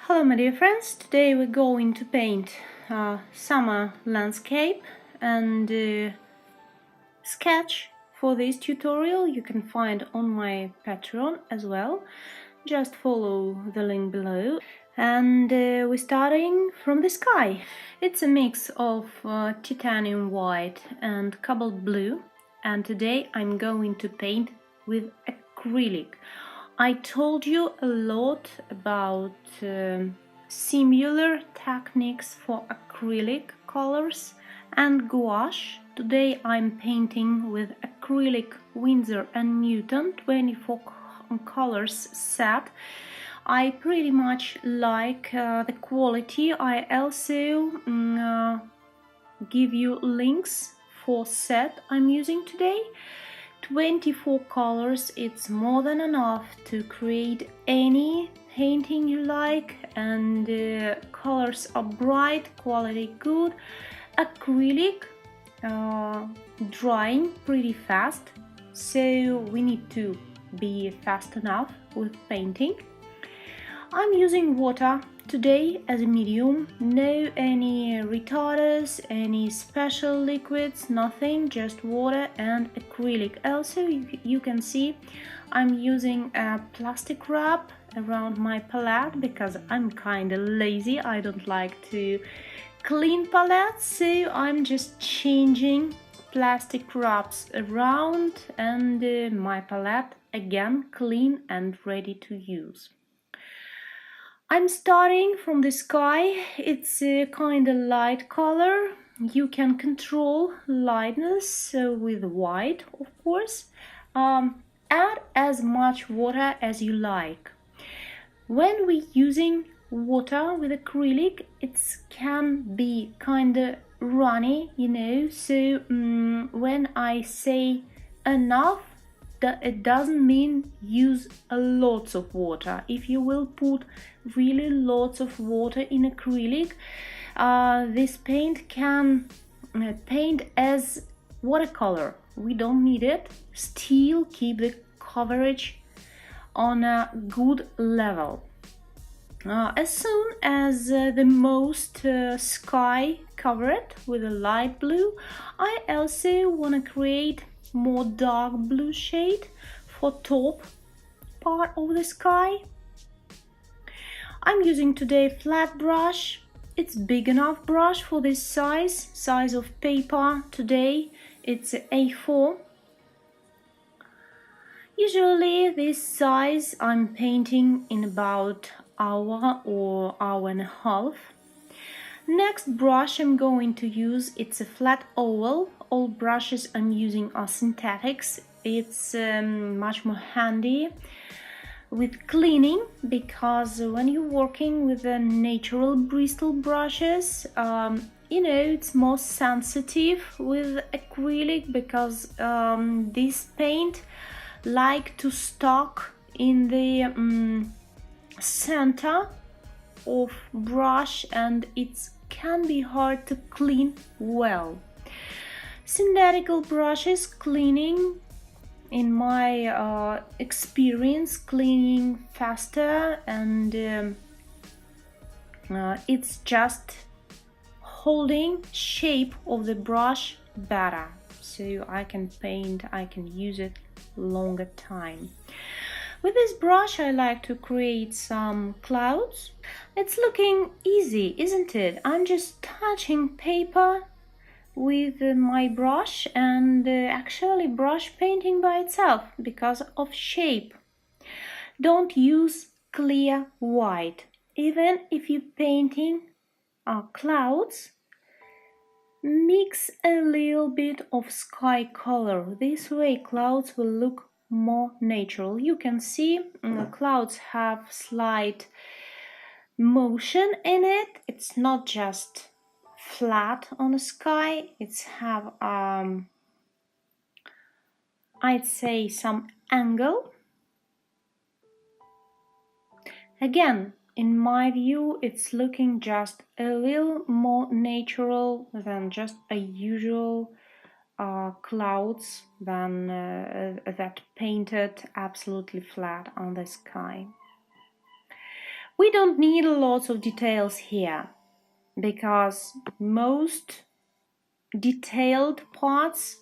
Hello my dear friends, today we're going to paint summer landscape and sketch for this tutorial you can find on my Patreon as well. Just follow the link below. And we're starting from the sky. It's a mix of titanium white and cobalt blue, and today I'm going to paint with acrylic. I told you a lot about similar techniques for acrylic colors and gouache. Today I'm painting with acrylic Winsor & Newton 24 colors set. I pretty much like the quality. I also give you links for set I'm using today. 24 colors, it's more than enough to create any painting you like, and colors are bright, quality good. Acrylic drying pretty fast, so we need to be fast enough with painting. I'm using water today as a medium, no any retarders, any special liquids, nothing, just water and acrylic. Also, you can see I'm using a plastic wrap around my palette because I'm kinda lazy. I don't like to clean palettes, so I'm just changing plastic wraps around, and my palette again clean and ready to use. I'm starting from the sky. It's a kind of light color. You can control lightness with white, of course. Add as much water as you like. When we're using water with acrylic, it can be kind of runny, you know, so when I say enough, it doesn't mean use a lots of water. If you will put really lots of water in acrylic, this paint can paint as watercolor. We don't need it. Still keep the coverage on a good level. As soon as the most sky covered with a light blue, I also want to create more dark blue shade for top part of the sky. I'm using today flat brush. It's big enough brush for this size of paper. Today it's A4. Usually this size I'm painting in about hour or hour and a half. Next brush I'm going to use, it's a flat oval. All brushes I'm using are synthetics. It's much more handy with cleaning, because when you're working with the natural bristle brushes, you know, it's more sensitive with acrylic, because this paint like to stuck in the center of brush, and it can be hard to clean well. Synthetical brushes cleaning, in my experience, cleaning faster, and it's just holding shape of the brush better, so I can paint, I can use it longer time. With this brush I like to create some clouds. It's looking easy, isn't it? I'm just touching paper with my brush, and actually brush painting by itself because of shape. Don't use clear white. Even if you're painting clouds, mix a little bit of sky color. This way clouds will look more natural. You can see clouds have slight motion in it. It's not just flat on the sky. It's have I'd say some angle. Again, in my view, it's looking just a little more natural than just a usual clouds than that painted absolutely flat on the sky. We don't need lots of details here because most detailed parts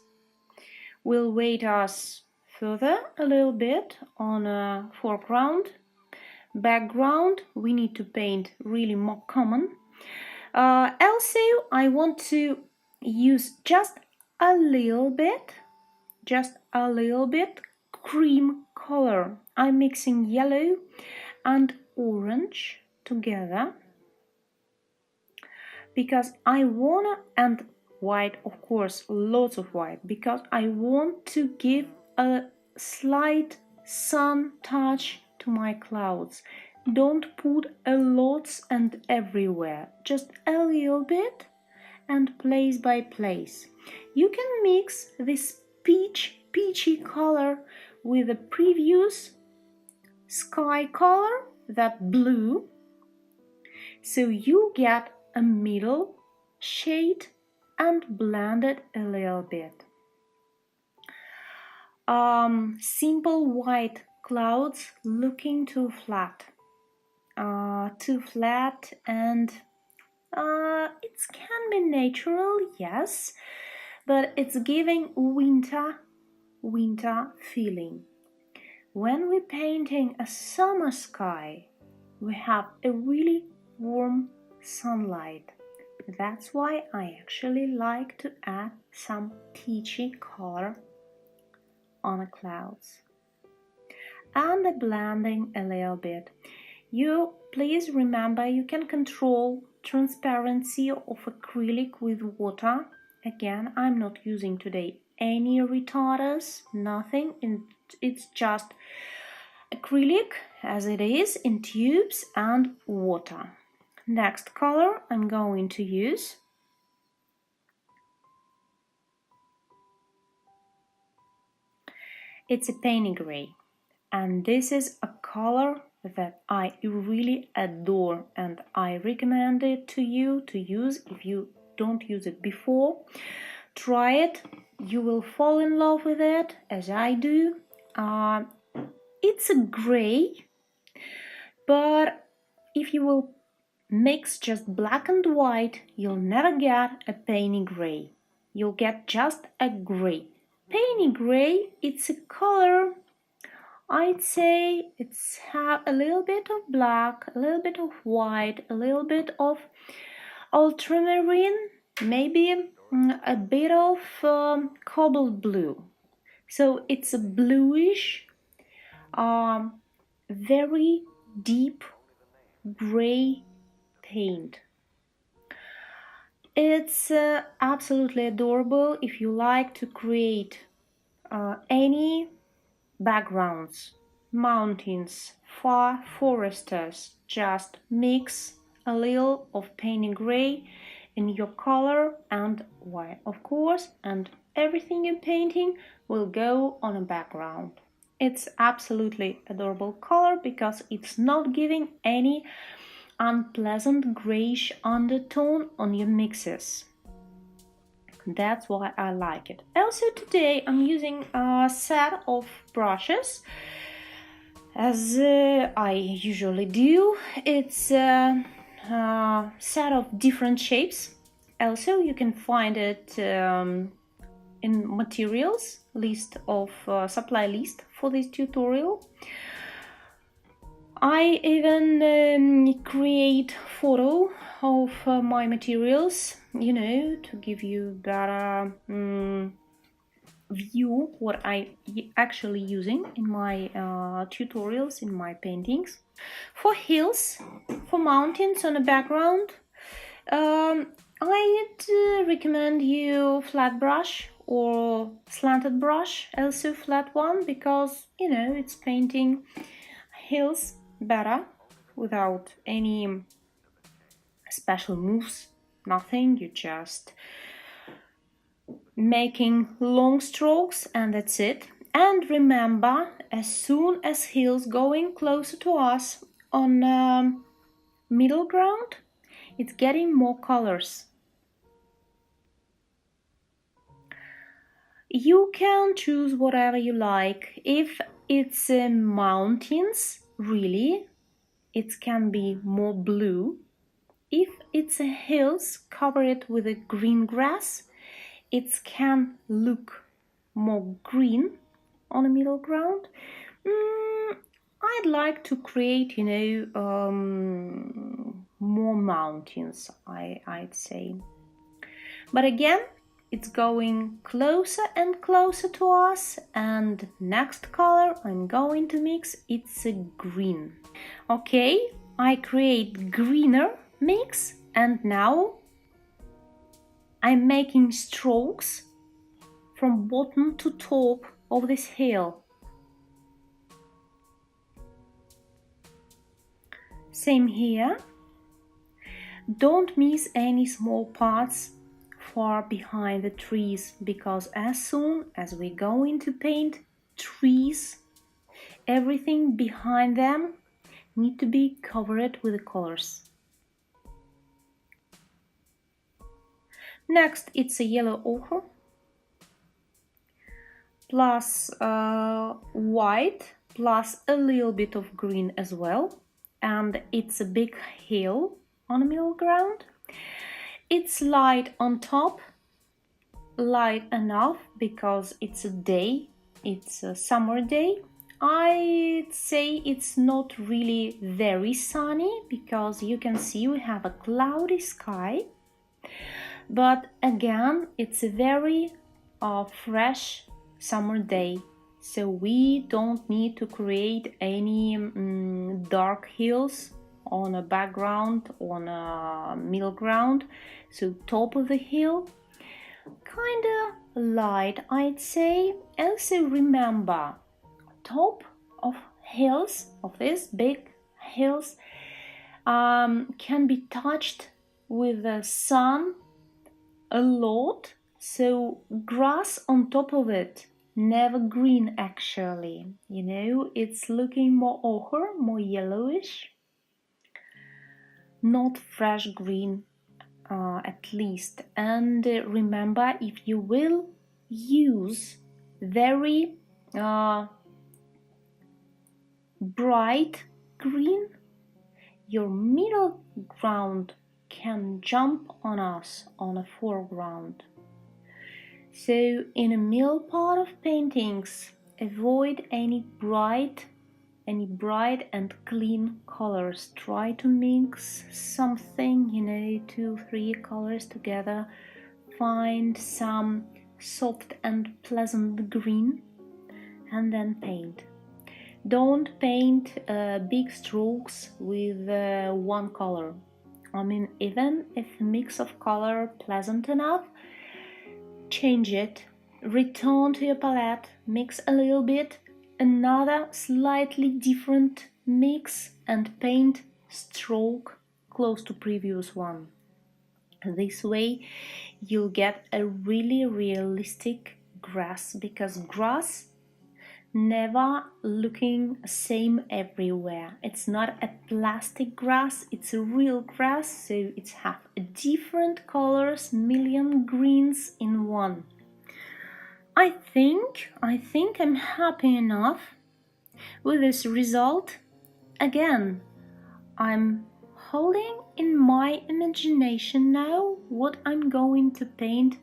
will wait us further a little bit on a foreground. Background, we need to paint really more common. Also, I want to use just a little bit cream color. I'm mixing yellow and orange together because I wanna, and white, of course, lots of white, because I want to give a slight sun touch to my clouds. Don't put a lot and everywhere, just a little bit and place by place. You can mix this peachy color with the previous sky color, that blue, so you get a middle shade and blend it a little bit. Simple white clouds looking too flat, and it can be natural, yes, but it's giving winter feeling. When we're painting a summer sky, we have a really warm sunlight. That's why I actually like to add some peachy color on the clouds. And the blending a little bit. You please remember you can control transparency of acrylic with water. Again, I'm not using today any retarders, nothing. It's just acrylic as it is in tubes and water. Next color I'm going to use it's a penny gray, and this is a color that I really adore, and I recommend it to you to use if you don't use it before. Try it, you will fall in love with it as I do. It's a gray, but if you will mix just black and white, you'll never get a penny gray. You'll get just a gray. Penny gray, it's a color, I'd say it's have a little bit of black, a little bit of white, a little bit of ultramarine, maybe a bit of cobalt blue. So it's a bluish, very deep gray paint. It's absolutely adorable if you like to create any backgrounds, mountains, foresters. Just mix a little of penny gray in your color and white, of course, and everything you're painting will go on a background. It's absolutely adorable color because it's not giving any unpleasant grayish undertone on your mixes. That's why I like it. Also today I'm using a set of brushes as I usually do. It's a set of different shapes. Also you can find it in materials list of supply list for this tutorial. I even create photo of my materials, to give you better view what I actually using in my tutorials, in my paintings. For hills, for mountains on a background, I'd recommend you flat brush or slanted brush, also flat one, because it's painting hills better without any special moves, nothing. You just making long strokes and that's it. And remember, as soon as hills going closer to us on middle ground, it's getting more colors. You can choose whatever you like. If it's mountains, really, it can be more blue. If it's a hills, cover it with a green grass. It can look more green on a middle ground. I'd like to create, more mountains, I'd say. But again, it's going closer and closer to us, and next color I'm going to mix, it's a green. Okay, I create greener mix, and now I'm making strokes from bottom to top of this hill. Same here. Don't miss any small parts far behind the trees, because as soon as we're going to paint trees, everything behind them need to be covered with the colors. Next, it's a yellow ochre plus white plus a little bit of green as well, and it's a big hill on the middle ground. It's light on top, light enough because it's a day, it's a summer day. I'd say it's not really very sunny because you can see we have a cloudy sky, but again it's a very fresh summer day, so we don't need to create any dark hills on a background, on a middle ground. So top of the hill, kinda light, I'd say. Also remember, top of hills, of these big hills, can be touched with the sun a lot, so grass on top of it, never green actually, it's looking more ochre, more yellowish, not fresh green at least. And remember, if you will use very bright green, your middle ground can jump on us on a foreground. So in the middle part of paintings, avoid any bright and clean colors. Try to mix something, 2-3 colors together. Find some soft and pleasant green and then paint. Don't paint big strokes with one color. Even if a mix of color pleasant enough, change it, return to your palette, mix a little bit, another slightly different mix, and paint stroke close to previous one. This way you'll get a really realistic grass, because grass never looking same everywhere. It's not a plastic grass, it's a real grass, so it have different colors, million greens in one. I think I'm happy enough with this result. Again, I'm holding in my imagination now what I'm going to paint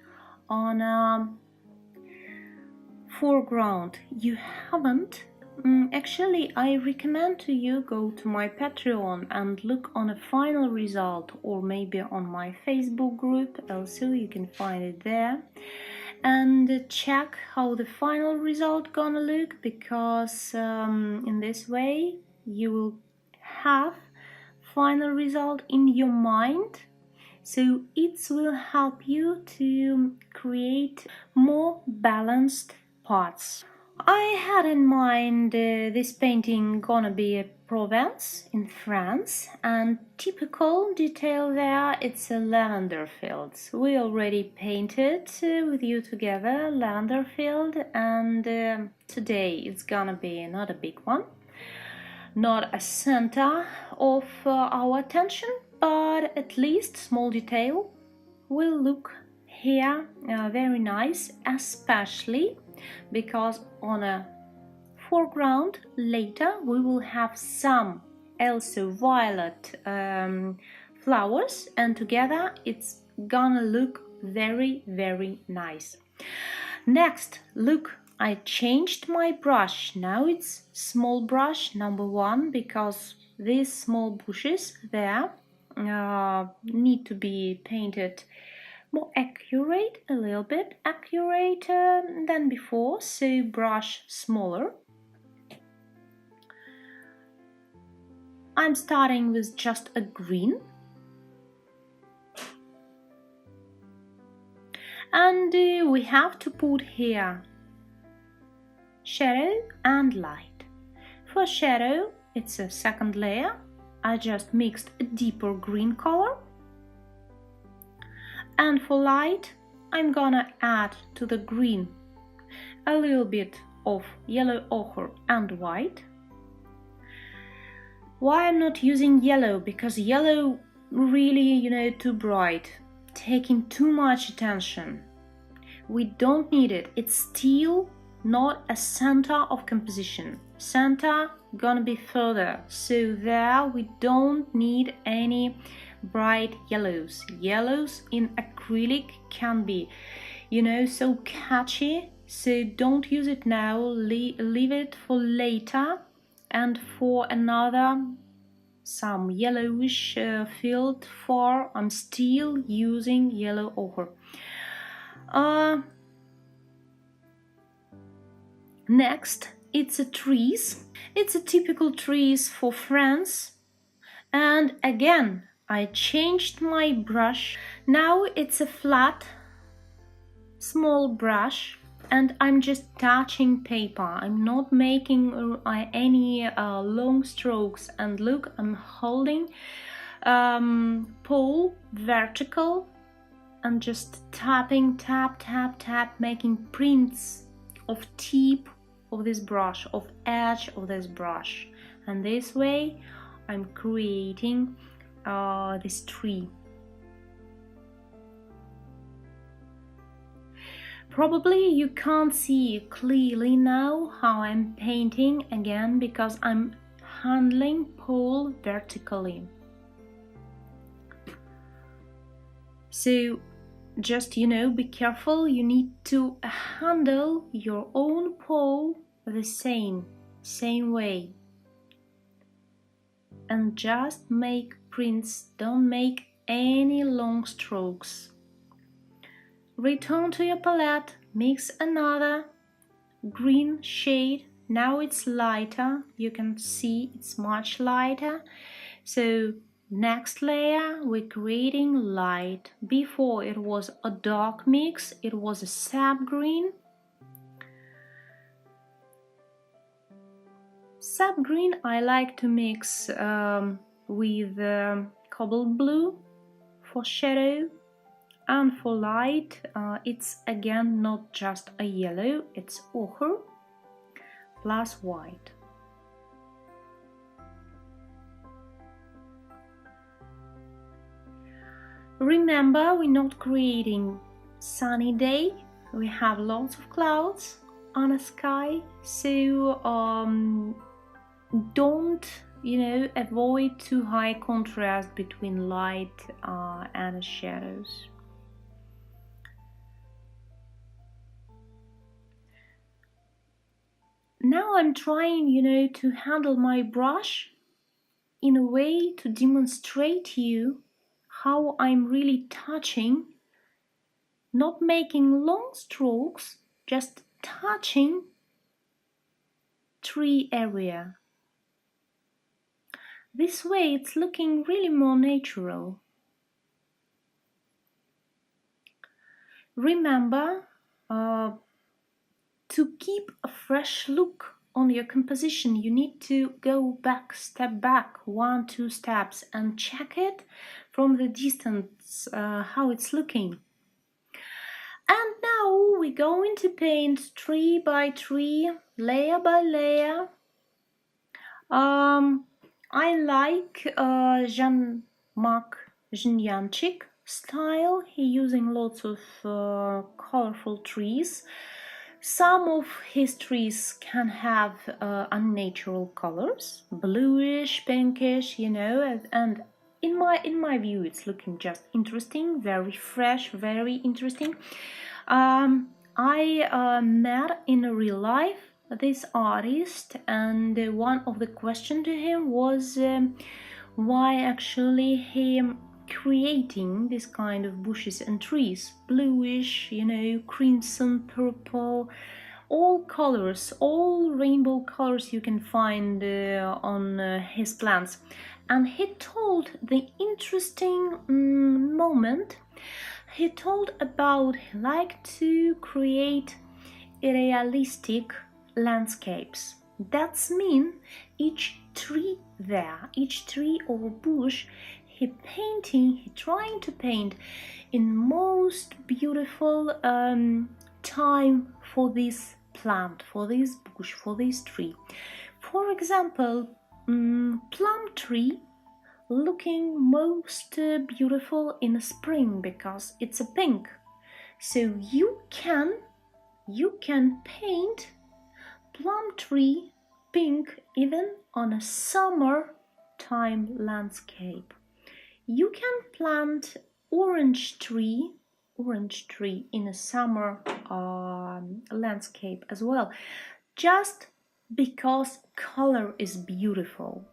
on a foreground. You haven't? Actually, I recommend to you go to my Patreon and look on a final result, or maybe on my Facebook group, also you can find it there, and check how the final result gonna look, because in this way you will have final result in your mind, so it will help you to create more balanced parts. I had in mind this painting gonna be a Provence in France, and typical detail there, it's a lavender fields. We already painted with you together lavender field, and today it's gonna be not a big one, not a center of our attention, but at least small detail will look here very nice, especially because on a foreground later we will have some also violet flowers, and together it's gonna look very, very nice. Next, look, I changed my brush. Now it's small brush number 1 because these small bushes there need to be painted more accurate, a little bit accurate than before, so brush smaller. I'm starting with just a green, and we have to put here shadow and light. For shadow, it's a second layer. I just mixed a deeper green color. And for light, I'm gonna add to the green a little bit of yellow ochre and white. Why I'm not using yellow? Because yellow really, too bright, taking too much attention. We don't need it. It's still not a center of composition. Center gonna be further, so there we don't need any bright yellows. Yellows in acrylic can be, so catchy, so don't use it now. Leave it for later, and for another some yellowish field for I'm still using yellow ochre. Next, it's a trees. It's a typical trees for France, and again I changed my brush. Now it's a flat small brush, and I'm just touching paper. I'm not making any long strokes, and look, I'm holding pole vertical and just tapping, tap, making prints of tip of this brush, of edge of this brush, and this way I'm creating this tree. Probably you can't see clearly now how I'm painting again because I'm handling pole vertically. So just be careful, you need to handle your own pole the same way, and just make prints, don't make any long strokes. Return to your palette, mix another green shade. Now it's lighter, you can see it's much lighter. So next layer we're creating light. Before it was a dark mix, it was a sap green. Sap green I like to mix with cobalt blue for shadow, and for light it's again not just a yellow, it's ochre plus white. Remember, we're not creating sunny day, we have lots of clouds on the sky, so don't avoid too high contrast between light and shadows. Now I'm trying to handle my brush in a way to demonstrate you how I'm really touching, not making long strokes, just touching tree area. This way it's looking really more natural. Remember to keep a fresh look on your composition, you need to go back, step back 1-2 steps and check it from the distance how it's looking. And now we're going to paint tree by tree, layer by layer. I like Jean-Marc style. He's using lots of colorful trees. Some of his trees can have unnatural colors, bluish, pinkish, you know, and in my view, it's looking just interesting, very fresh, very interesting. I met in real life this artist, and one of the questions to him was why actually he creating this kind of bushes and trees, bluish, you know, crimson, purple, all colors, all rainbow colors you can find on his plants. And he told the interesting moment. He told about he liked to create realistic landscapes. That's mean each tree there, each tree or bush, he trying to paint in most beautiful time for this plant, for this bush, for this tree. For example, plum tree looking most beautiful in the spring because it's a pink. So you can paint plum tree pink even on a summertime landscape. You can plant orange tree in a summer landscape as well, just because color is beautiful.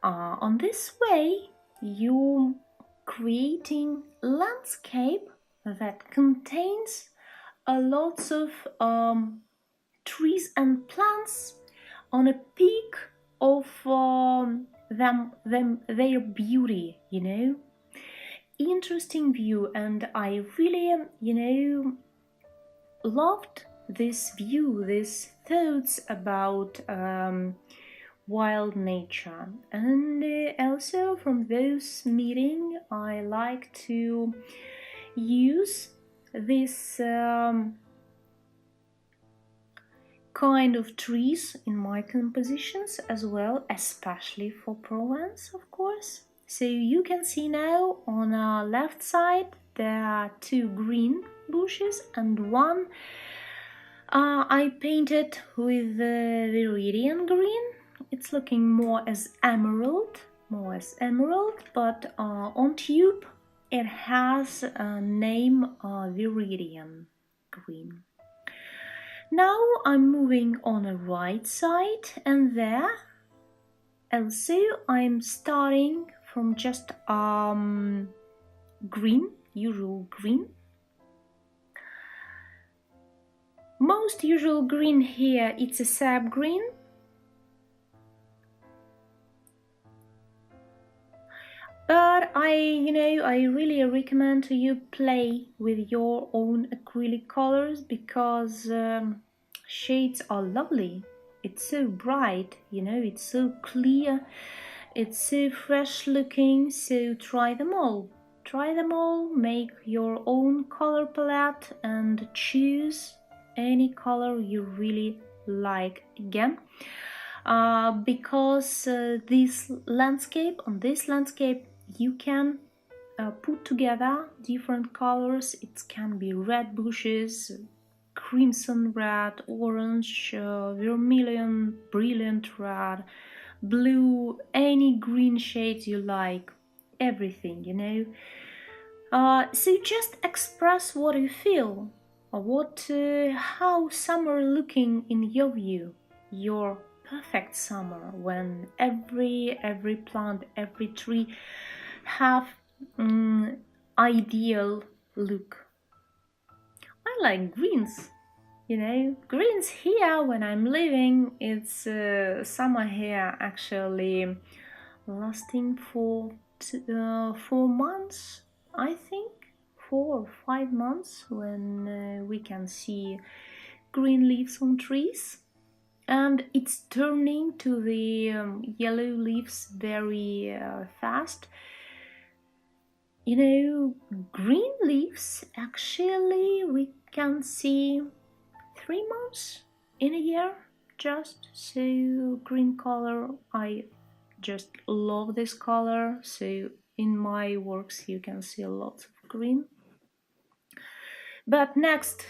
On this way, you creating landscape that contains a lots of trees and plants on a peak of their beauty, you know. Interesting view, and I really, you know, loved this view, these thoughts about wild nature. And also from those meeting, I like to use this kind of trees in my compositions as well, especially for Provence, of course. So you can see now on our left side there are two green bushes and one I painted with Viridian green. It's looking more as emerald, but on tube it has a name Viridian green. Now I'm moving on the right side, and there also I'm starting from just green, usual green. Most usual green here, it's a sap green. But I really recommend to you play with your own acrylic colors because shades are lovely. It's so bright, you know, it's so clear, it's so fresh looking, so try them all. Try them all, make your own color palette and choose any color you really like again. Because on this landscape you can put together different colors. It can be red bushes, crimson red, orange, vermilion, brilliant red, blue, any green shades you like, everything, you know. So just express what you feel, or how summer looking in your view, your perfect summer, when every plant, every tree have ideal look. I like greens, you know, greens here when I'm living. It's summer here actually lasting for 4 months, I think, 4 or 5 months, when we can see green leaves on trees. And it's turning to the yellow leaves very fast. You know, green leaves actually we can see 3 months in a year just. So green color, I just love this color. So in my works you can see lots of green. But next,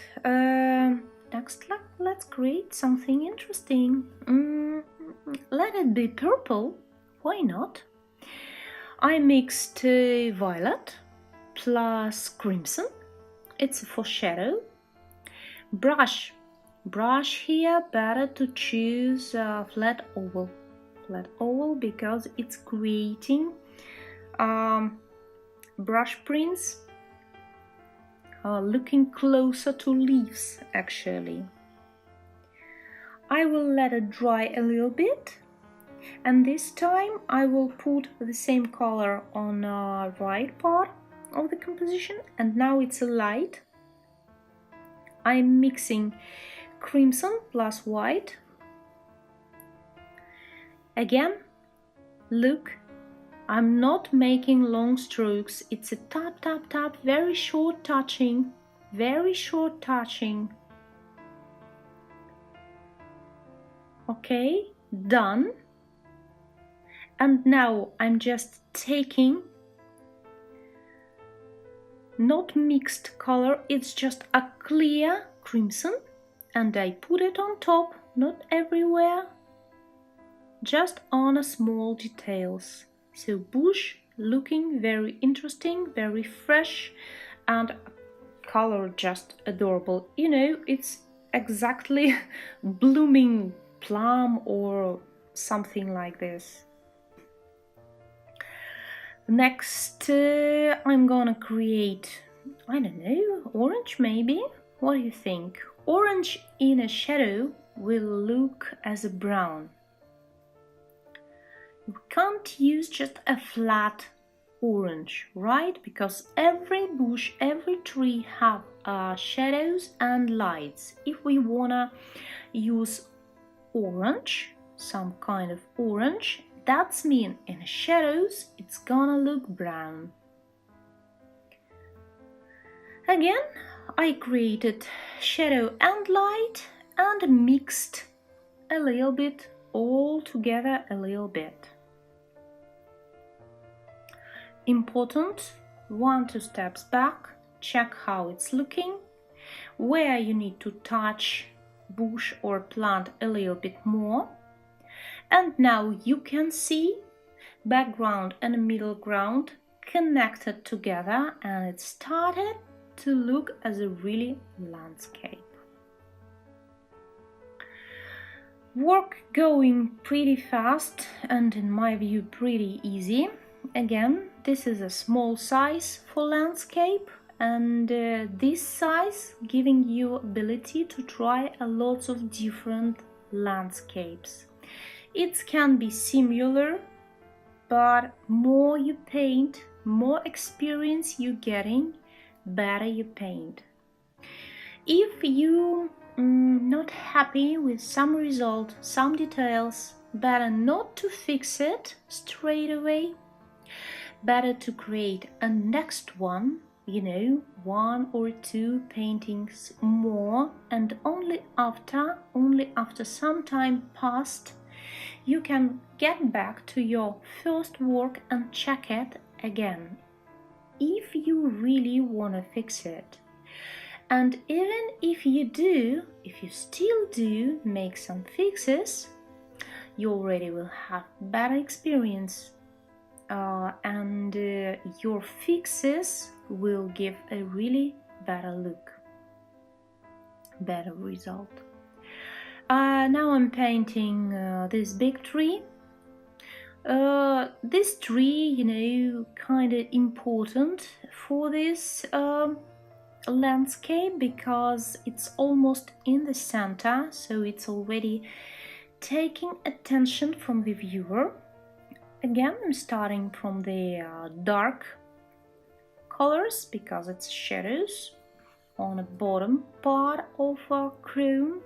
Next, let's create something interesting. Let it be purple. Why not? I mixed violet plus crimson. It's for shadow. Brush here, better to choose flat oval because it's creating brush prints looking closer to leaves actually. I will let it dry a little bit, and this time I will put the same color on the right part of the composition, and now it's a light. I'm mixing crimson plus white. Again, look, I'm not making long strokes. It's a tap, tap, tap, very short touching. Okay, done. And now I'm just taking not mixed color, it's just a clear crimson, and I put it on top, not everywhere, just on a small details. So bush looking very interesting, very fresh, and color just adorable. You know, it's exactly blooming plum or something like this. Next, I'm gonna create, I don't know, orange maybe? What do you think? Orange in a shadow will look as a brown. You can't use just a flat orange, right? Because every bush, every tree have shadows and lights. If we wanna use orange, some kind of orange, that's mean in shadows it's gonna look brown. Again, I created shadow and light and mixed a little bit, all together a little bit. Important, 1-2 steps back, check how it's looking, where you need to touch bush or plant a little bit more. And now you can see background and middle ground connected together, and it started to look as a really landscape. Work going pretty fast and in my view pretty easy. Again, this is a small size for landscape, and this size giving you ability to try a lot of different landscapes. It can be similar, but more you paint, more experience you're getting, better you paint. If you not happy with some result, some details, better not to fix it straight away. Better to create a next one, you know, 1 or 2 paintings more, and only after some time passed, you can get back to your first work and check it again, if you really want to fix it. And even if you still do make some fixes, you already will have better experience, and your fixes will give a really better look, better result. Now I'm painting this big tree. This tree, you know, kind of important for this landscape because it's almost in the center, so it's already taking attention from the viewer. Again, I'm starting from the dark colors because it's shadows on the bottom part of a crown.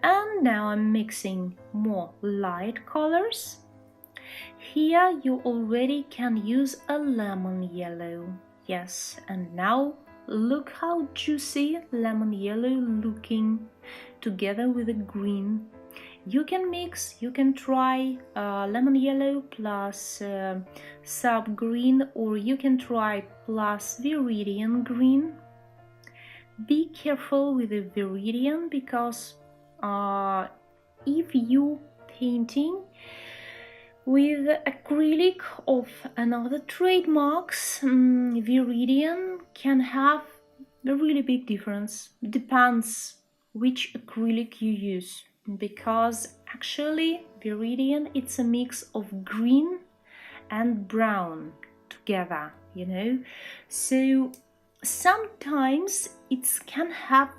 And now I'm mixing more light colors. Here you already can use a lemon yellow. Yes, and now look how juicy lemon yellow looking together with the green. You can mix, you can try lemon yellow plus sub green, or you can try plus viridian green. be careful with the viridian because if you painting with acrylic of another trademarks, viridian can have a really big difference. Depends which acrylic you use, because actually viridian it's a mix of green and brown together, you know, so sometimes it can have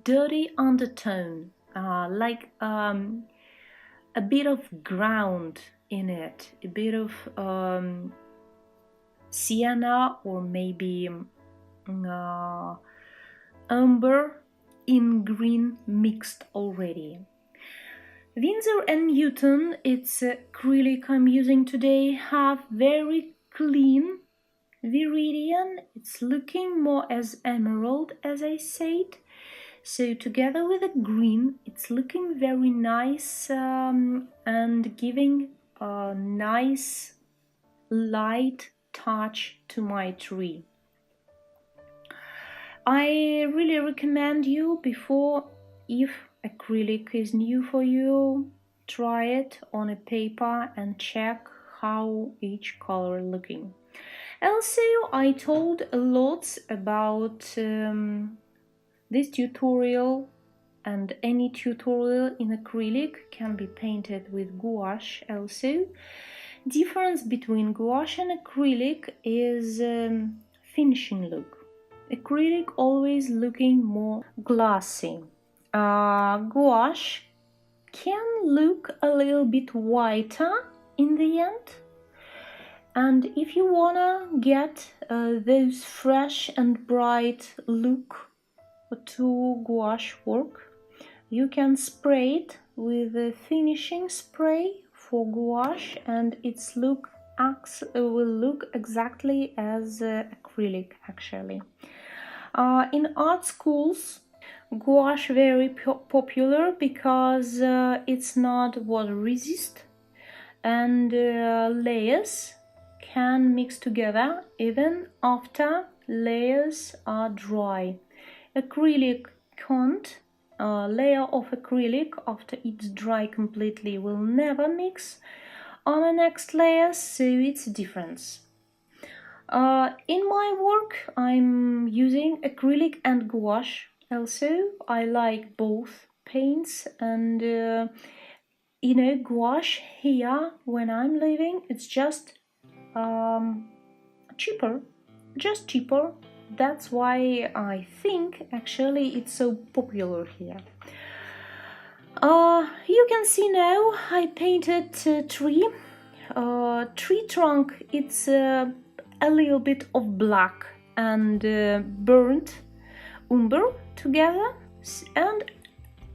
dirty undertone, like a bit of ground in it, a bit of sienna or maybe umber in green mixed already. Winsor & Newton, it's acrylic I'm using today, have very clean viridian. It's looking more as emerald, as I said. So together with the green, it's looking very nice and giving a nice light touch to my tree. I really recommend you, before, if acrylic is new for you, try it on a paper and check how each color looking. Also, I told a lot about this tutorial, and any tutorial in acrylic can be painted with gouache also. Difference between gouache and acrylic is finishing look. Acrylic always looking more glossy. Gouache can look a little bit whiter in the end. And if you wanna get those fresh and bright look to gouache work, you can spray it with a finishing spray for gouache, and its look will look exactly as acrylic actually. In art schools, gouache very popular because it's not water resist, and layers can mix together even after layers are dry. Acrylic can't. A layer of acrylic after it's dry completely will never mix on the next layer, so it's a difference. In my work I'm using acrylic and gouache. Also, I like both paints, and you know, gouache here when I'm living, it's just cheaper, just cheaper. That's why I think actually it's so popular here. You can see now I painted tree trunk. It's a little bit of black and burnt umber together, and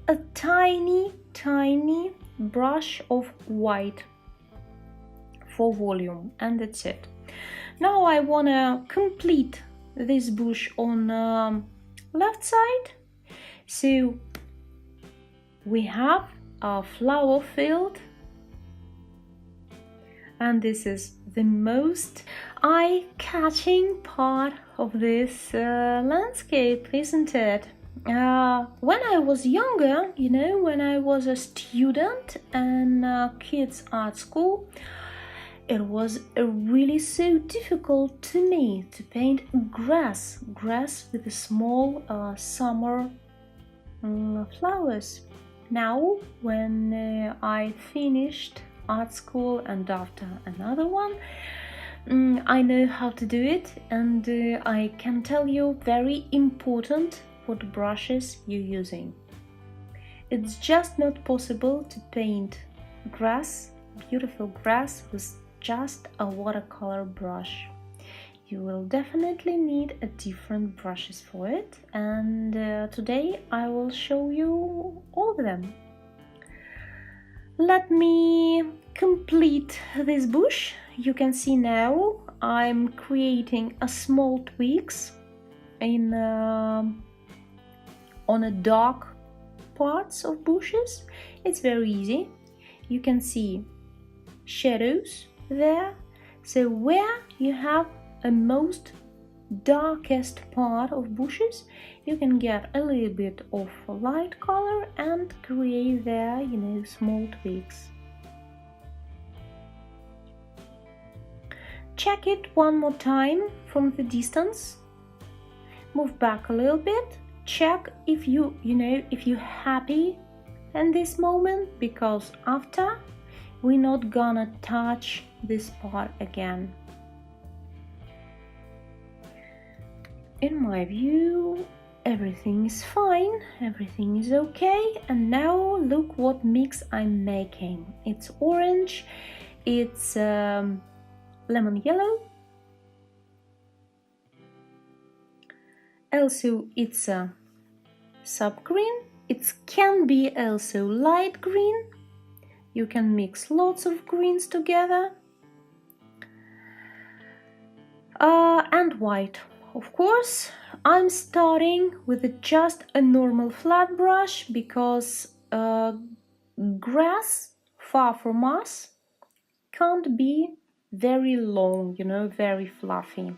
a tiny brush of white for volume, and that's it. Now I wanna complete this bush on left side. So we have a flower field, and this is the most eye-catching part of this landscape, isn't it? When I was younger, you know, when I was a student in kids art school, it was really so difficult to me to paint grass with the small summer flowers. Now, when I finished art school and after another one, I know how to do it, and I can tell you very important what brushes you're using. It's just not possible to paint grass, beautiful grass, with just a watercolor brush. You will definitely need a different brushes for it, and today I will show you all of them. Let me complete this bush. You can see now I'm creating a small twigs in on a dark parts of bushes. It's very easy. You can see shadows there. So where you have a most darkest part of bushes, you can get a little bit of light color and create there, small twigs. Check it one more time from the distance. Move back a little bit. Check if if you're happy in this moment, because after we're not gonna touch this part again. In my view, everything is fine, everything is okay, and now look what mix I'm making. It's orange, it's lemon yellow, also it's a sub-green, it can be also light green. You can mix lots of greens together, and white. Of course, I'm starting with just a normal flat brush because grass far from us can't be very long, very fluffy.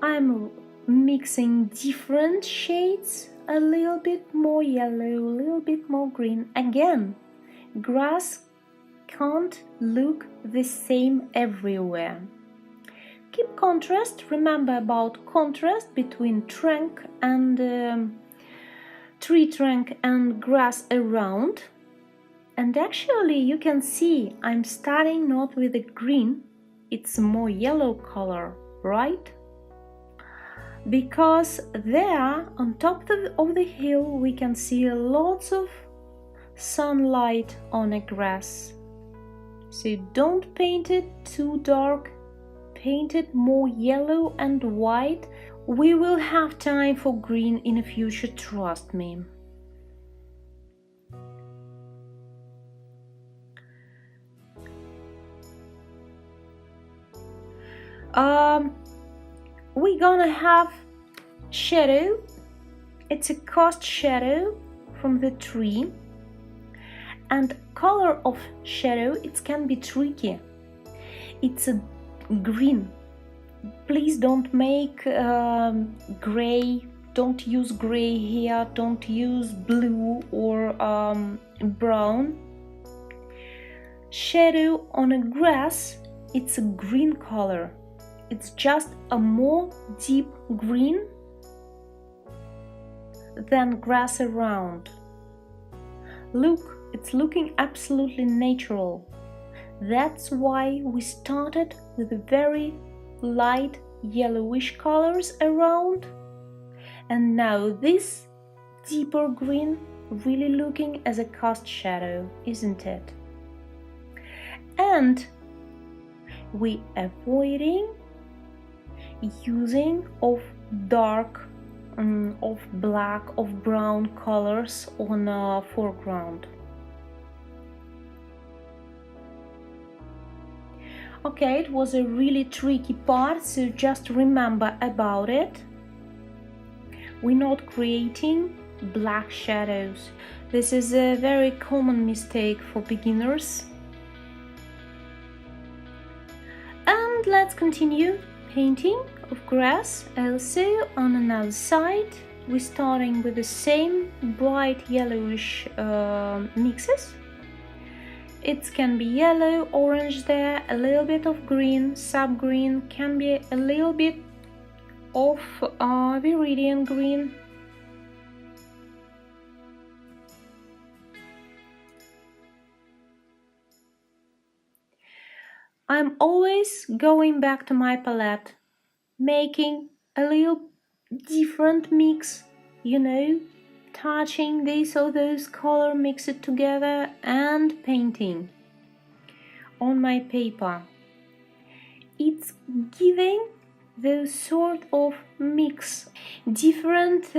I'm mixing different shades, a little bit more yellow, a little bit more green. Again, grass can't look the same everywhere. Keep contrast. Remember about contrast between trunk and tree trunk and grass around. And actually you can see I'm starting not with a green, it's more yellow color, right? Because there on top of the hill we can see lots of sunlight on a grass. So don't paint it too dark, paint it more yellow and white. We will have time for green in the future, trust me. We're gonna have shadow. It's a cast shadow from the tree, and color of shadow, it can be tricky. It's a green. Please don't make gray, don't use gray here, don't use blue or brown. Shadow on a grass, it's a green color. It's just a more deep green than grass around. Look, it's looking absolutely natural. That's why we started with very light yellowish colors around, and now this deeper green really looking as a cast shadow, isn't it? And we avoiding using of dark, of black, of brown colors on a foreground. Okay, it was a really tricky part, so just remember about it. We're not creating black shadows. This is a very common mistake for beginners. And let's continue painting of grass. Also on another side, we're starting with the same bright yellowish mixes. It can be yellow, orange there, a little bit of green, sub-green, can be a little bit of viridian green. I'm always going back to my palette, making a little different mix, touching this or those color, mix it together and painting on my paper. It's giving those sort of mix, different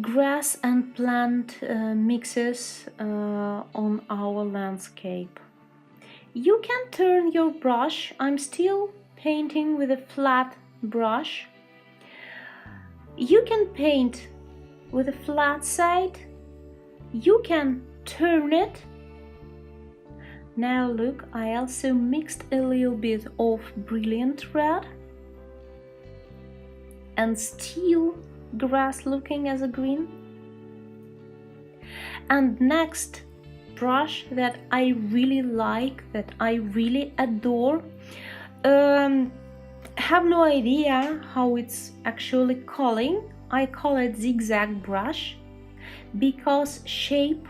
grass and plant mixes on our landscape. You can turn your brush. I'm still painting with a flat brush. You can paint with a flat side. You can turn it Now look, I also mixed a little bit of brilliant red and still grass looking as a green. And next brush that I really like, that I really adore, have no idea how it's actually calling. I call it zigzag brush because shape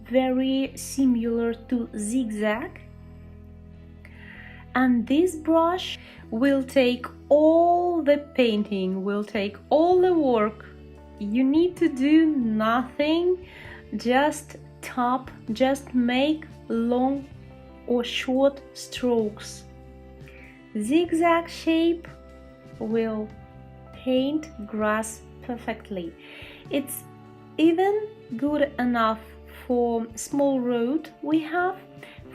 very similar to zigzag, and this brush will take all the painting, will take all the work. You need to do nothing, just tap, just make long or short strokes. Zigzag shape will paint grass perfectly. It's even good enough for small road we have.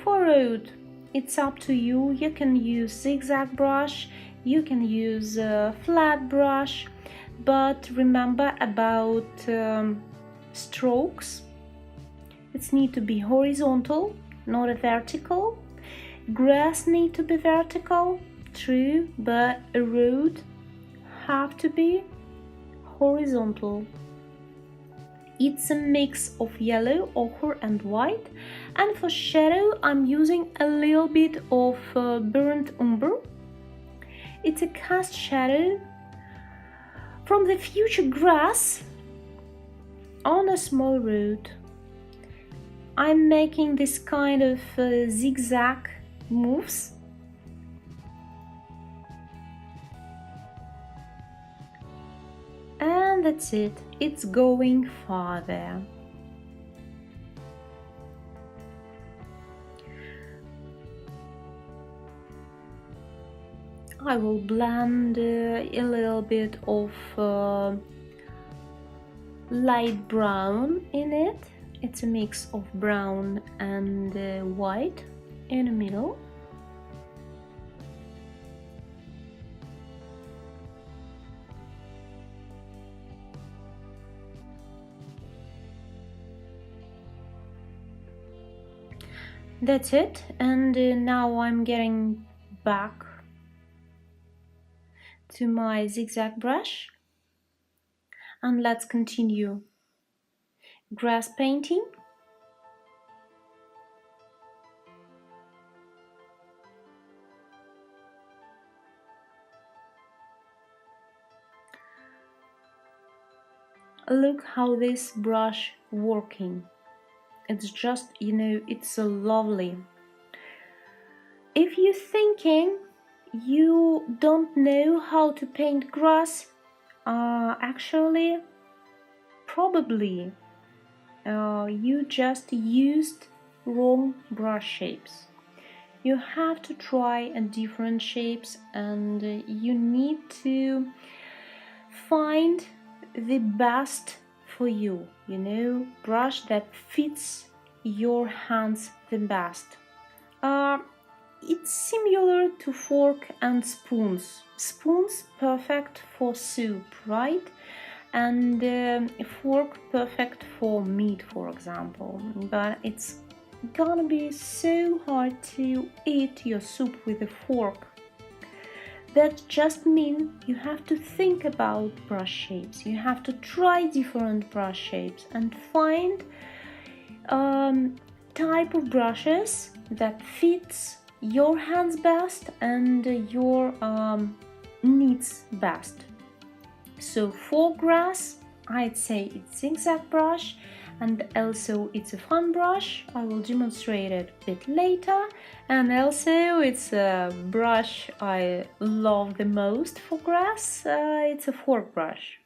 For road, it's up to you. You can use zigzag brush, you can use a flat brush, but remember about strokes. It needs to be horizontal, not a vertical. Grass need to be vertical, true, but a road have to be horizontal. It's a mix of yellow, ochre and white, and for shadow I'm using a little bit of burnt umber. It's a cast shadow from the future grass on a small road. I'm making this kind of zigzag moves. And that's it, it's going farther. I will blend a little bit of light brown in it. It's a mix of brown and white in the middle. That's it, and now I'm getting back to my zigzag brush, and let's continue grass painting. Look how this brush working. It's just, you know, it's so lovely. If you're thinking you don't know how to paint grass, actually, probably you just used wrong brush shapes. You have to try different shapes, and you need to find the best for you, you know, brush that fits your hands the best. It's similar to fork and spoons. Spoons perfect for soup, right? And a fork perfect for meat, for example. But it's gonna be so hard to eat your soup with a fork. That just means you have to think about brush shapes. You have to try different brush shapes and find type of brushes that fits your hands best and your needs best. So for grass, I'd say it's zigzag brush, and also it's a fun brush. I will demonstrate it a bit later. And also it's a brush I love the most for grass. It's a fork brush.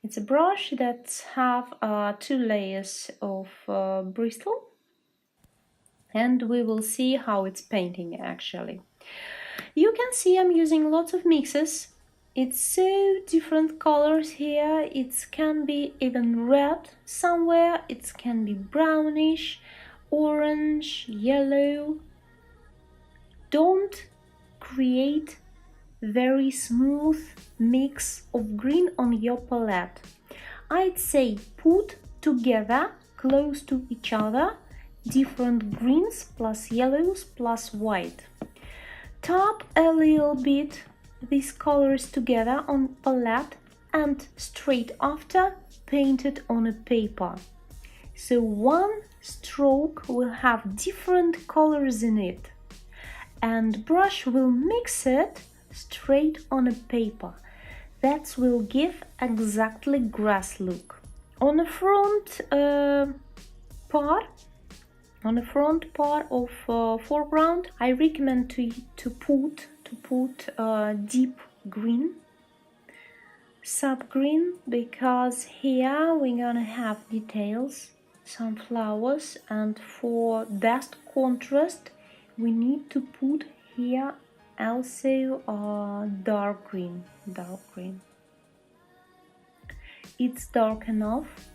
It's a brush that have 2 layers of bristle, and we will see how it's painting actually. You can see I'm using lots of mixes. It's so different colors here. It can be even red somewhere, it can be brownish, orange, yellow. Don't create very smooth mix of green on your palette. I'd say put together close to each other different greens plus yellows plus white. Tap a little bit these colors together on palette and straight after paint it on a paper. So one stroke will have different colors in it, and brush will mix it straight on a paper. That will give exactly grass look. On the front part of foreground, I recommend to put deep green, sub-green, because here we're gonna have details, some flowers, and for best contrast we need to put here also dark green. It's dark enough.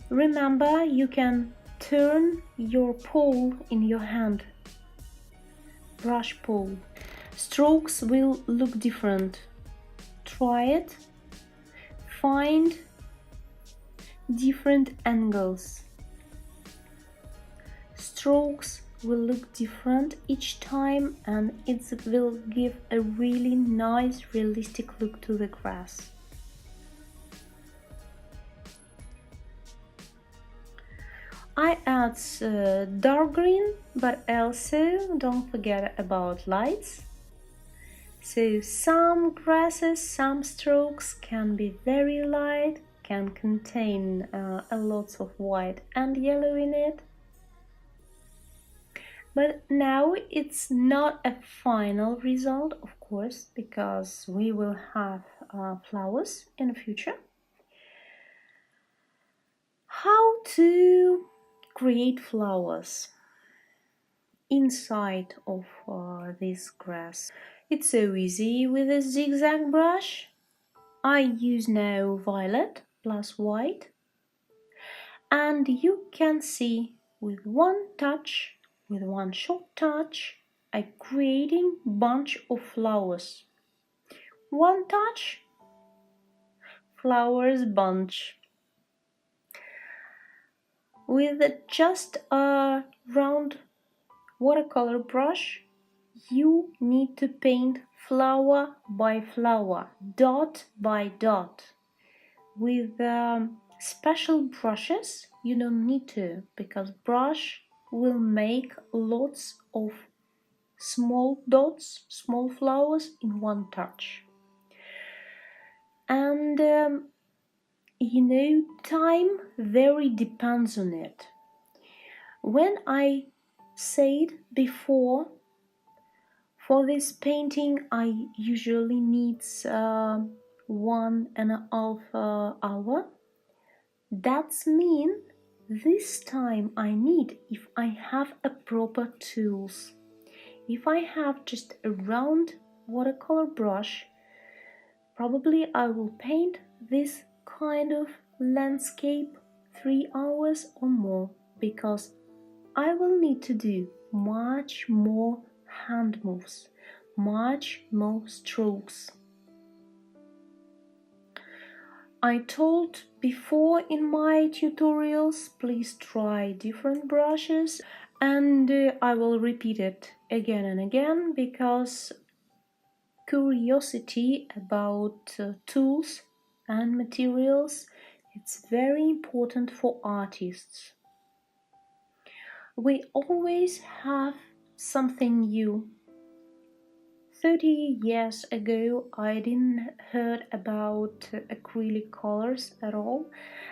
Remember, you can turn your pole in your hand, brush pole. Strokes will look different. Try it. Find different angles. Strokes will look different each time, and it will give a really nice, realistic look to the grass. I add dark green, but also don't forget about lights. So some grasses, some strokes can be very light, can contain a lot of white and yellow in it. But now it's not a final result, of course, because we will have flowers in the future. How to create flowers inside of this grass? It's so easy with a zigzag brush. I use now violet plus white, and you can see with one short touch, I'm creating bunch of flowers. One touch, flowers bunch. With just a round watercolor brush, you need to paint flower by flower, dot by dot. With special brushes, you don't need to, because brush will make lots of small dots, small flowers in one touch. And time very depends on it. When I said before, for this painting I usually need 1.5 hour. That's mean this time I need if I have a proper tools. If I have just a round watercolor brush, probably I will paint this kind of landscape 3 hours or more, because I will need to do much more hand moves, much more strokes. I told before in my tutorials, please try different brushes, and I will repeat it again and again, because curiosity about tools and materials, it's very important for artists. We always have something new. 30 years ago I didn't heard about acrylic colors at all,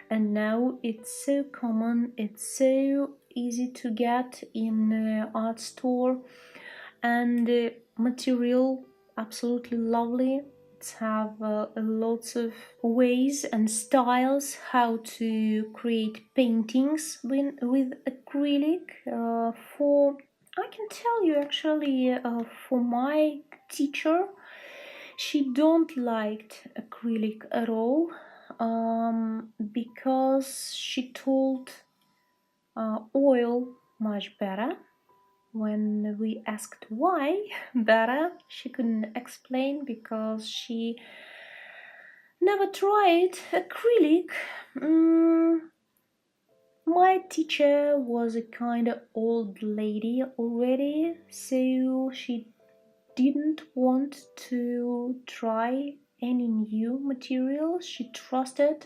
and now it's so common, it's so easy to get in art store, and material absolutely lovely. It's have lots of ways and styles how to create paintings with acrylic. I can tell you actually, for my teacher, she don't liked acrylic at all, because she told oil much better. When we asked why better, she couldn't explain, because she Never tried acrylic. My teacher was a kind of old lady already, so she didn't want to try any new materials. She trusted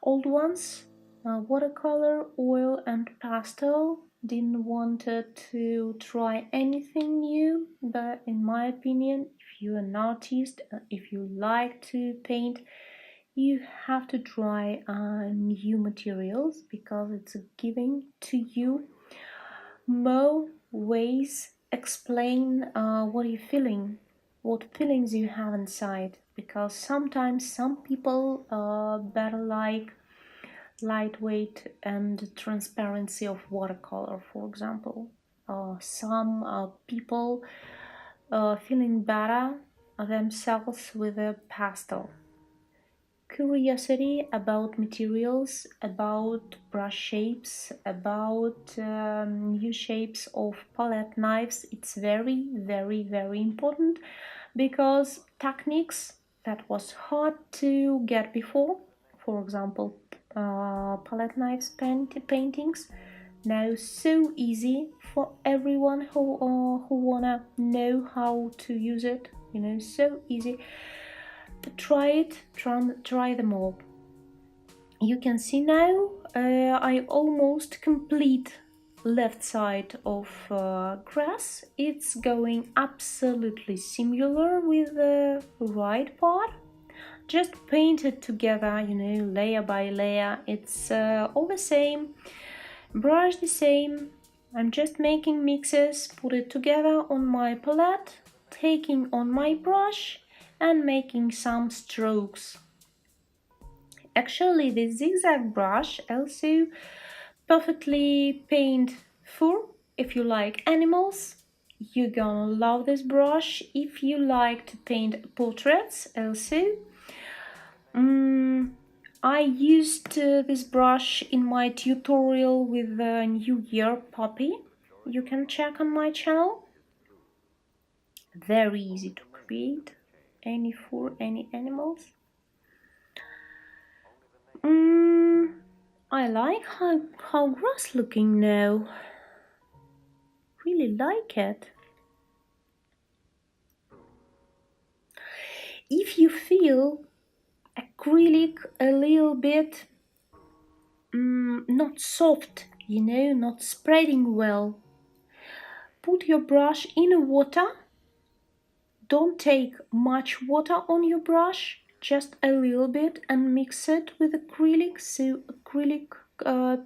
old ones, watercolor, oil, and pastel. Didn't want to try anything new, but in my opinion, if you're an artist, if you like to paint, you have to try new materials because it's giving to you more ways explain what you're feeling, what feelings you have inside, because sometimes some people better like lightweight and transparency of watercolor, for example. Some people feeling better themselves with a pastel. Curiosity about materials, about brush shapes, about new shapes of palette knives. It's very, very, very important because techniques that was hard to get before, for example, palette knives paintings, now so easy for everyone who wanna know how to use it. So easy. Try it, try them all. You can see now I almost complete left side of grass. It's going absolutely similar with the right part. Just paint it together, layer by layer. It's all the same, brush the same. I'm just making mixes, put it together on my palette, taking on my brush and making some strokes. Actually, the zigzag brush also perfectly paint fur. If you like animals, you're gonna love this brush. If you like to paint portraits also, I used this brush in my tutorial with the New Year puppy. You can check on my channel. Very easy to create. Any fur, any animals. I like how grass looking now. Really like it. If you feel acrylic a little bit not soft, not spreading well, put your brush in water. Don't take much water on your brush, just a little bit, and mix it with acrylic, so acrylic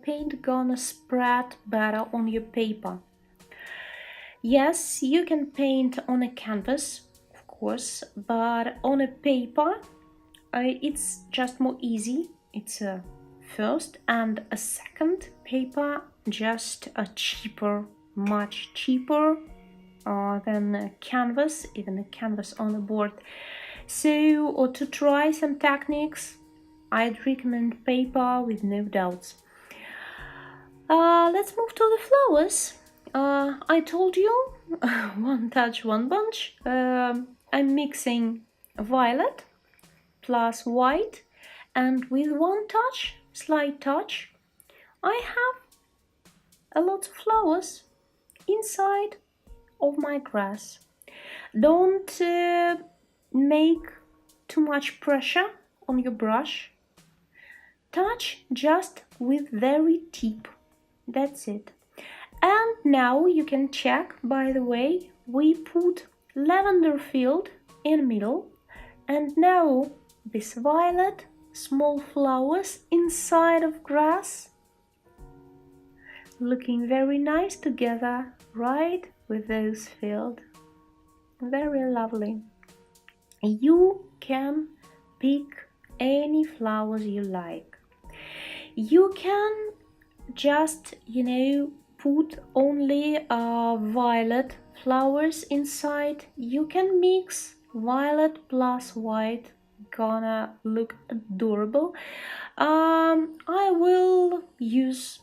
paint gonna spread better on your paper. Yes, you can paint on a canvas, of course, but on a paper it's just more easy. It's a first and a second paper, just a cheaper, much cheaper than a canvas, even a canvas on a board. So, or to try some techniques, I'd recommend paper with no doubts. Let's move to the flowers. I told you, one touch, one bunch. I'm mixing violet plus white, and with one touch, slight touch, I have a lot of flowers inside of my grass. Don't make too much pressure on your brush. Touch just with very tip. That's it. And now you can check, by the way, we put lavender field in the middle, and now this violet small flowers inside of grass, looking very nice together, right, with those field. Very lovely. You can pick any flowers you like. You can just, put only violet flowers inside. You can mix violet plus white, gonna look adorable. I will use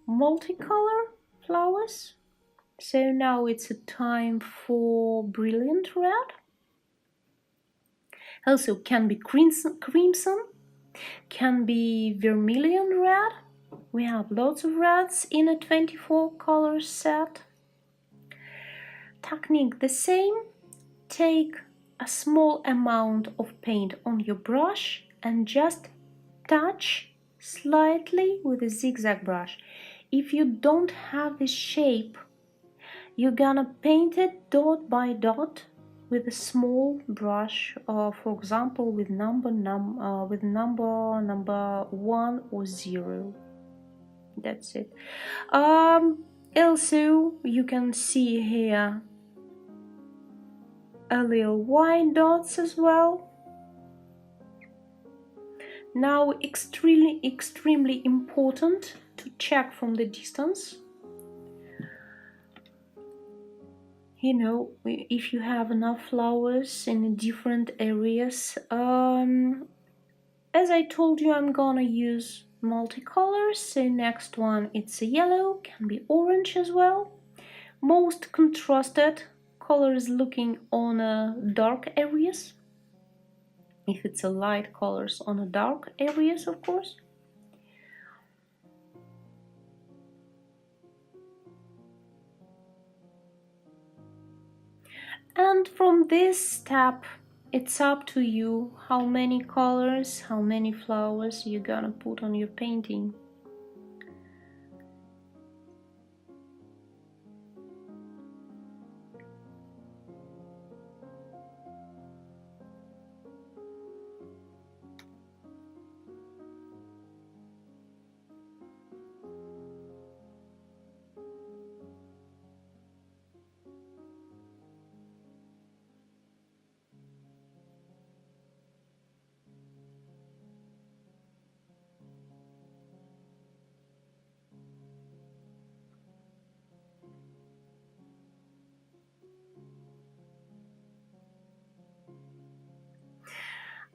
multicolor flowers. So now it's a time for brilliant red. Also can be crimson, can be vermilion red. We have lots of reds in a 24 color set. Technique the same. Take a small amount of paint on your brush and just touch slightly with a zigzag brush. If you don't have this shape, you're gonna paint it dot by dot with a small brush, for example with number 1 or 0. That's it. Also, you can see here a little white dots as well. Now, extremely important to check from the distance. You know, if you have enough flowers in different areas. As I told you, I'm gonna use multicolors. The next one, it's a yellow, can be orange as well. Most contrasted colors looking on dark areas. If it's a light colors on a dark areas, of course. And from this step, it's up to you how many colors, how many flowers you're gonna put on your painting.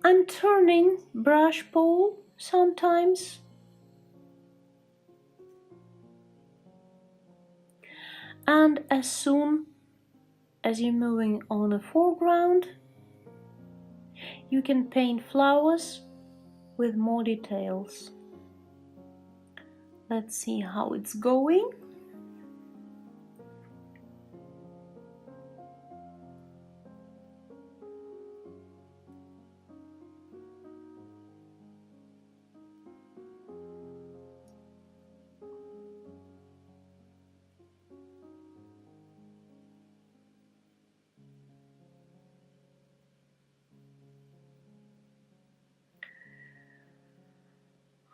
I'm turning brush bowl sometimes. And as soon as you're moving on a foreground, you can paint flowers with more details. Let's see how it's going.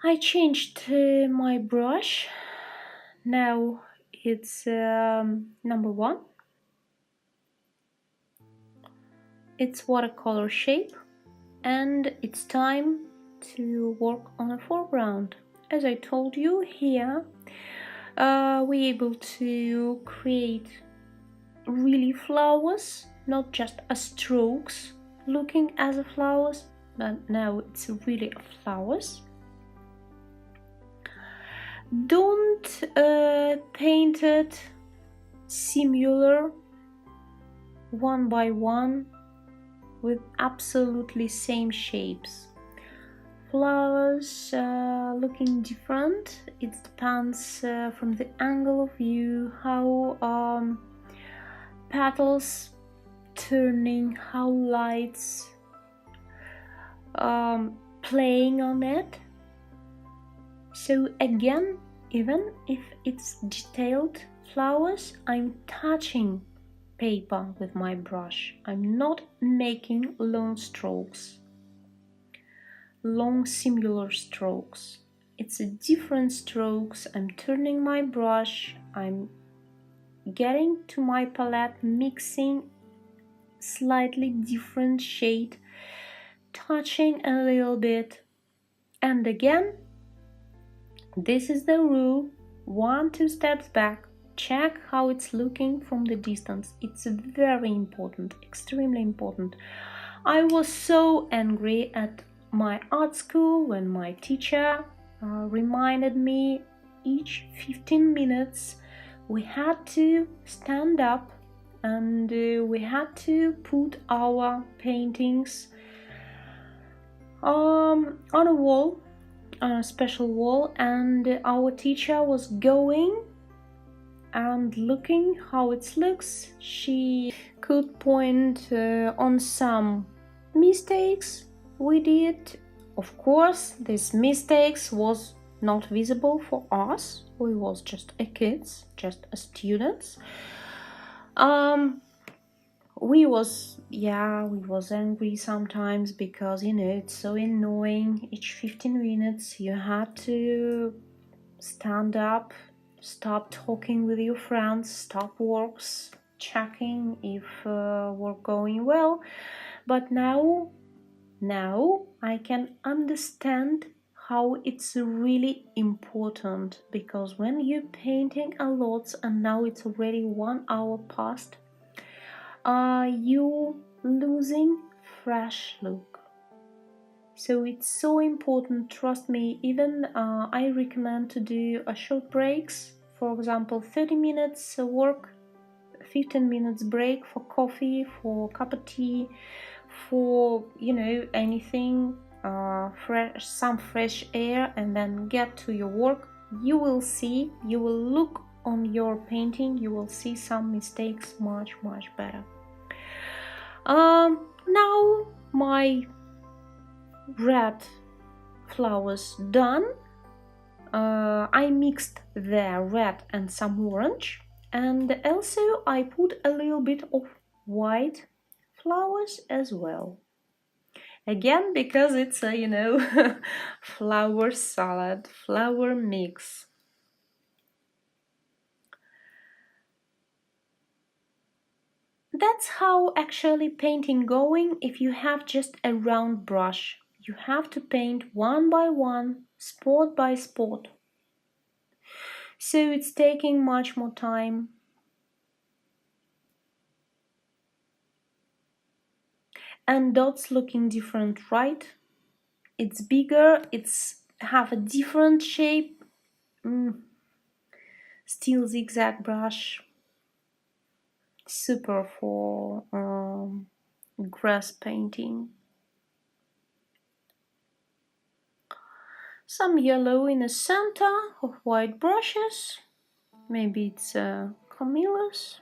I changed my brush. Now it's number 1. It's watercolor shape, and it's time to work on a foreground. As I told you, here we're able to create really flowers, not just a strokes looking as a flowers, but now it's really a flowers. Don't paint it similar one by one with absolutely same shapes. Flowers looking different. It depends from the angle of view, how petals turning, how lights playing on it. So again, even if it's detailed flowers, I'm touching paper with my brush. I'm not making long strokes, long similar strokes. It's a different strokes. I'm turning my brush, I'm getting to my palette, mixing slightly different shade, touching a little bit, and again, this is the rule. 1-2 steps back, check how it's looking from the distance. It's very important, extremely important. I was so angry at my art school when my teacher reminded me each 15 minutes we had to stand up and we had to put our paintings on a wall, on a special wall, and our teacher was going and looking how it looks. She could point on some mistakes we did. Of course, these mistakes was not visible for us. We was just a kids, just a students. We was angry sometimes because it's so annoying. Each 15 minutes you had to stand up, stop talking with your friends, stop works, checking if we're going well. But now I can understand how it's really important, because when you're painting a lot and now it's already 1 hour past, you losing fresh look. So it's so important, trust me. Even I recommend to do a short breaks, for example 30 minutes work, 15 minutes break for coffee, for cup of tea, for anything, some fresh air, and then get to your work. You will look on your painting, you will see some mistakes much better. Now my red flowers done. I mixed the red and some orange, and also I put a little bit of white flowers as well. Again, because it's a flower salad, flower mix. That's how actually painting going. If you have just a round brush, you have to paint one by one, spot by spot. So it's taking much more time. And dots looking different, right? It's bigger, it's have a different shape. Still zigzag brush. Super for grass painting. Some yellow in the center of white brushes. Maybe it's camellias.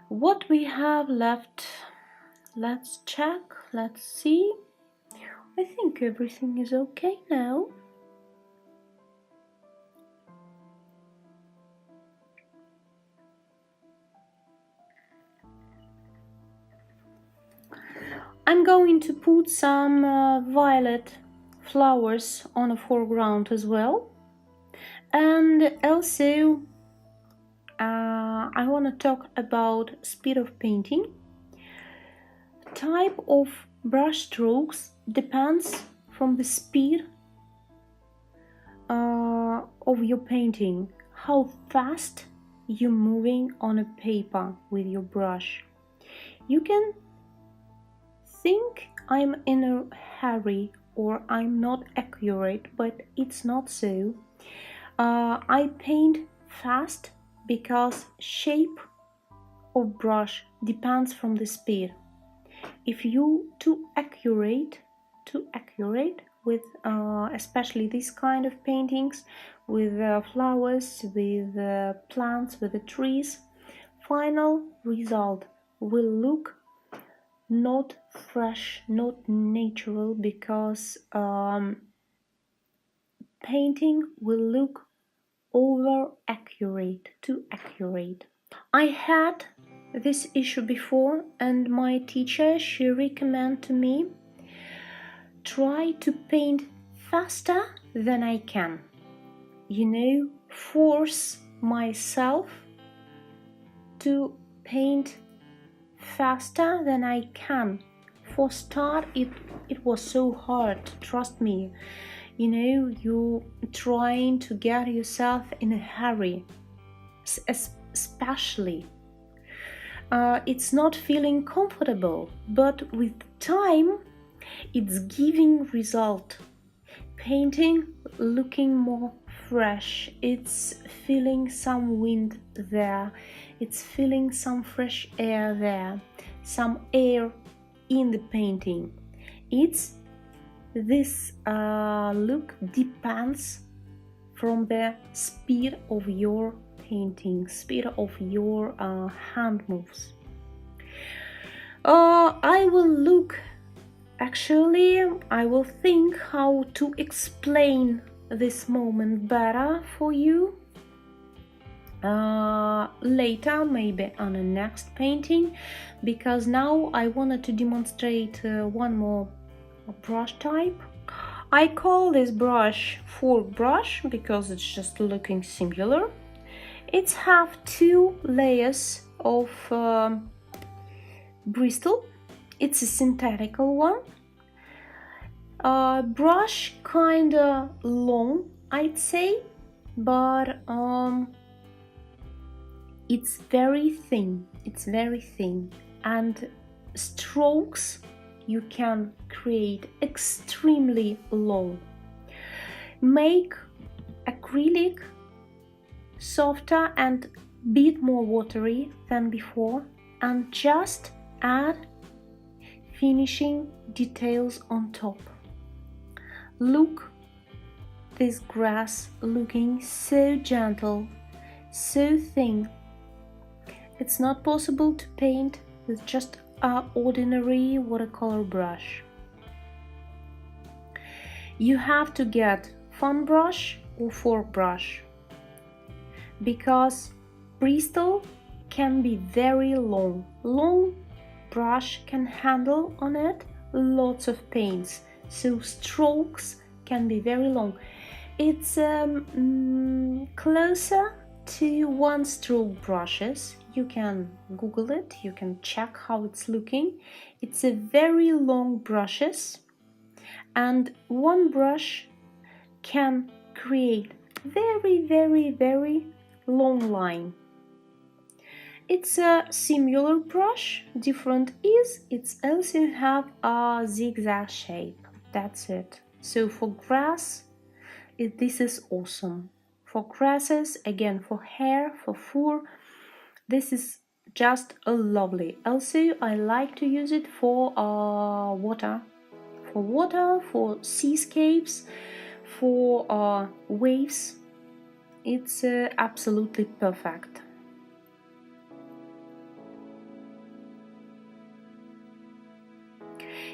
What we have left, let's check, let's see. I think everything is okay now. I'm going to put some violet flowers on the foreground as well. And also I want to talk about speed of painting. Type of brush strokes depends from the speed of your painting, how fast you're moving on a paper with your brush. You can think I'm in a hurry or I'm not accurate, but it's not so. I paint fast because shape of brush depends from the speed. If you too accurate with especially this kind of paintings with flowers, with plants, with the trees, final result will look not fresh, not natural, because painting will look over accurate, too accurate. I had this issue before, and my teacher, she recommended to me try to paint faster than I can. Force myself to paint faster than I can. For start, it was so hard, trust me. You trying to get yourself in a hurry, especially. It's not feeling comfortable, but with time, it's giving result. Painting looking more fresh, it's feeling some wind there, it's feeling some fresh air there, some air in the painting. This look depends from the speed of your painting, speed of your hand moves. I will think how to explain this moment better for you later, maybe on the next painting, because now I wanted to demonstrate one more brush type. I call this brush fork brush because it's just looking singular. It have two layers of bristle. It's a synthetical one. Brush kinda long, I'd say, but it's very thin. It's very thin, and strokes you can create extremely long. Make acrylic softer and bit more watery than before, and just add finishing details on top. Look, this grass looking so gentle, so thin. It's not possible to paint with just an ordinary watercolor brush. You have to get fan brush or fork brush, because bristle can be very long. Long brush can handle on it lots of paints, so strokes can be very long. It's closer to one stroke brushes. You can Google it, you can check how it's looking. It's a very long brushes, and one brush can create very long line. It's a similar brush, different is it's also have a zigzag shape. That's it. So for grass, this is awesome. For grasses, again, for hair, for fur, this is just a lovely. Also, I like to use it for water, for seascapes, for waves. It's absolutely perfect.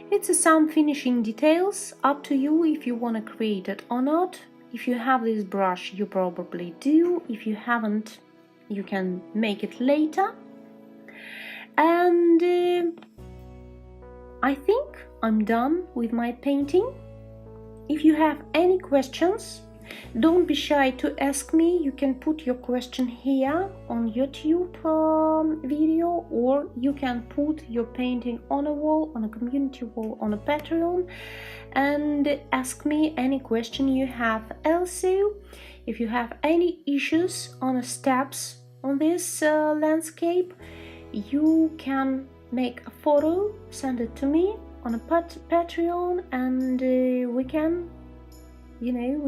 It's some finishing details, up to you if you want to create it or not. If you have this brush, you probably do. If you haven't, you can make it later. And I think I'm done with my painting. If you have any questions, don't be shy to ask me. You can put your question here on YouTube video, or you can put your painting on a wall, on a community wall, on a Patreon, and ask me any question you have. Also, if you have any issues on the steps on this landscape, you can make a photo, send it to me on a Patreon, and we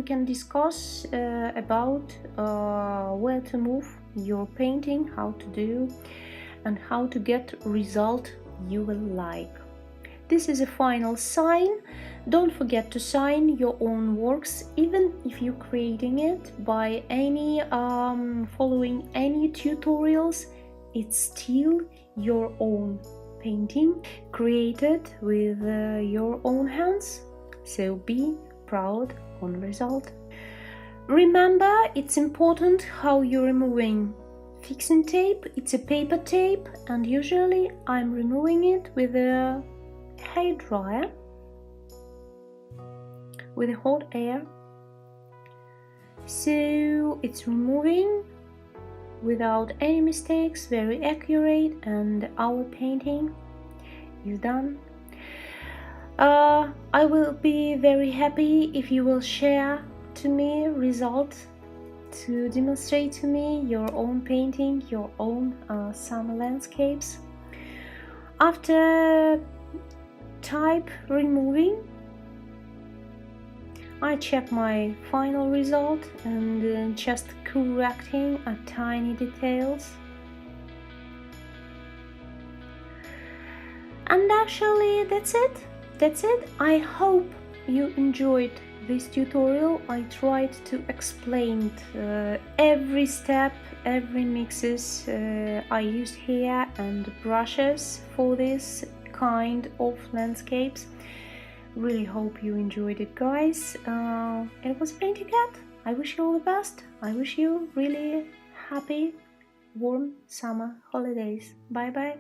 can discuss about where to move your painting, how to do, and how to get result you will like. This is a final sign. Don't forget to sign your own works, even if you're creating it by any following any tutorials. It's still your own painting created with your own hands, so be proud on result. Remember, it's important how you're removing fixing tape. It's a paper tape, and usually I'm removing it with a hair dryer with a hot air, so it's removing without any mistakes, very accurate, and our painting is done. I will be very happy if you will share to me results, to demonstrate to me your own painting, your own summer landscapes. After type removing, I check my final result and just correcting a tiny details. And actually that's it. I hope you enjoyed this tutorial. I tried to explain every step, every mixes I used here and brushes for this kind of landscapes. Really hope you enjoyed it, guys. It was PaintyKat. I wish you all the best. I wish you really happy, warm summer holidays. Bye bye.